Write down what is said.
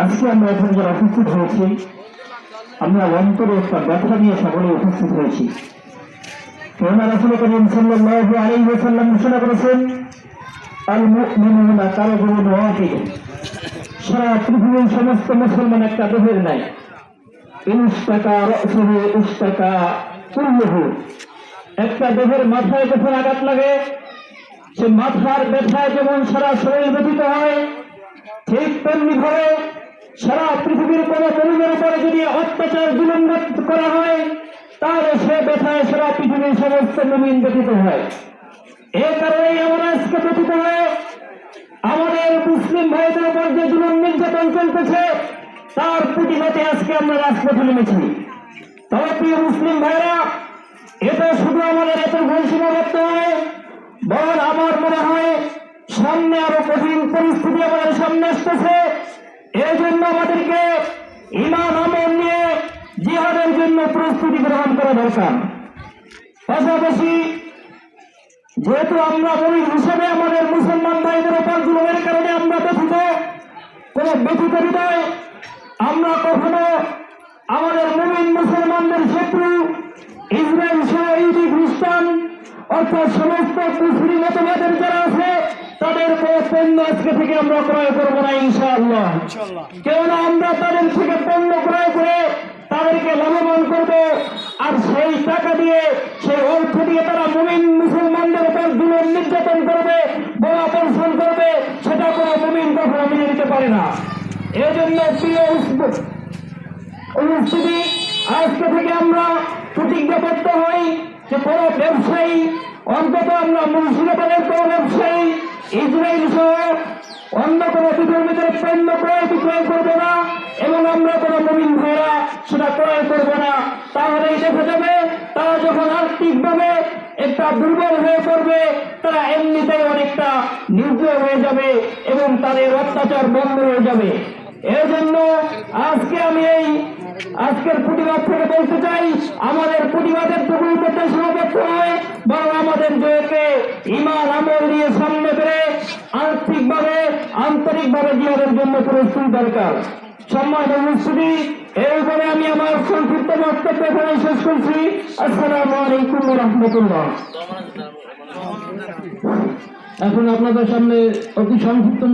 আজকে আমরা এখন যারা উপস্থিত হয়েছি, আমরা অন্তরে একটা ব্যথা নিয়ে সকলে উপস্থিত হয়েছি। কেননা রাসূল করিম সাল্লাল্লাহু আলাইহি ওয়াসাল্লাম ঘোষণা করেছেন, আল মুমিনুনা কালবুন ওয়াহিদ। সারা পৃথিবীর সমস্ত মুসলমান একটা দেহের নাই। ইনস্তাকা রাসুহু ইস্তাকা কুল্লুহু। একটা দেহের মাথায় যখন আঘাত লাগে, সে মাথার ব্যথায় যেমন সারা শরীর ব্যথিত হয়, ঠিক তেমনি ভাবে সারা পৃথিবীর কোন মুমিনের উপরে যদি অত্যাচার জুলুম করা হয়, তাহলে সে ব্যথায় সারা পৃথিবীর সমস্ত মুমিন ব্যথিত হয়। এ কারণেই আমরা আজকে ব্যথিত হয়ে আমাদের মুসলিম ভাইদের উপর যে জুলুম নির্যাতন চলতেছে, তার প্রতিবাদে আজকে আমরা রাজপথে নেমেছি। তবে প্রিয় মুসলিম ভাইরা, এটা শুধু আমাদের এত সীমাবদ্ধ হয়, বরং আমার মনে হয় সামনে আরো কঠিন পরিস্থিতি আমাদের সামনে আসতেছে। এই জন্য আমাদেরকে ঈমান আমল নিয়ে জিহাদের জন্য প্রস্তুতি গ্রহণ করা দরকার। পাশাপাশি যেহেতু আমরা মুমিন হিসেবে আমাদের মুসলমান ভাইদের উপর জুলুমের কারণে আমরা ব্যথিত, কোন ব্যথিত হৃদয় আমরা কখনো আমাদের মুমিন মুসলমানদের শত্রু ইসরায়েল সহ ইহুদি খ্রিস্টান অর্থাৎ সমস্ত কুফরি মতবাদের যারা আছে, তাদের পণ্য আজকে থেকে আমরা ক্রয় করবো না ইনশাআল্লাহ। কেননা আমরা তাদের থেকে পণ্য ক্রয় করে তাদেরকে লাভবান করব, আর সেই টাকা দিয়ে সেই অর্থ দিয়ে তারা মুমিন মুসলমানদের উপর জুলুম নির্যাতন করবে, বোমা বর্ষণ করবে, সেটা কোনো মুমিন কখনো মেনে নিতে পারে না। এই জন্য প্রিয় উপস্থিতি, আজকে থেকে আমরা প্রতিজ্ঞাবদ্ধ হই যে কোন ব্যবসায়ী, অন্তত আমরা মুর্শিদাবাদের কোন ব্যবসায়ী ইসরায়েল সহ অন্য কোন বিধর্মীদের পণ্য ক্রয় বিক্রয় করবো না, এবং আমরা কোন মুমিন ভাইরা সেটা ক্রয় করবো না। তাহলেই দেখা যাবে তারা যখন আর্থিকভাবে একটা দুর্বল হয়ে পড়বে, তারা এমনিতেই অনেকটা নির্দয় হয়ে যাবে এবং তাদের অত্যাচার বন্ধ হয়ে যাবে। এর জন্য আজকে আমি এই আজকের প্রতিবাদ থেকে বলতে চাই, আমাদের প্রতিবাদের টুকুর মধ্যে সমাবেত নয়, বরং আমাদের জয়কে ঈমান আমল নিয়ে সামনে বেড়ে আর্থিকভাবে আন্তরিকভাবে জিহাদের জন্য প্রস্তুত দরকার। সম্মানিত উপস্থিতি, এই বলে আমি আমার সংক্ষিপ্ত বক্তব্য এখানে শেষ করছি। আসসালামু আলাইকুম ওয়া রাহমাতুল্লাহ। এখন আপনাদের সামনে অতি সংক্ষিপ্ত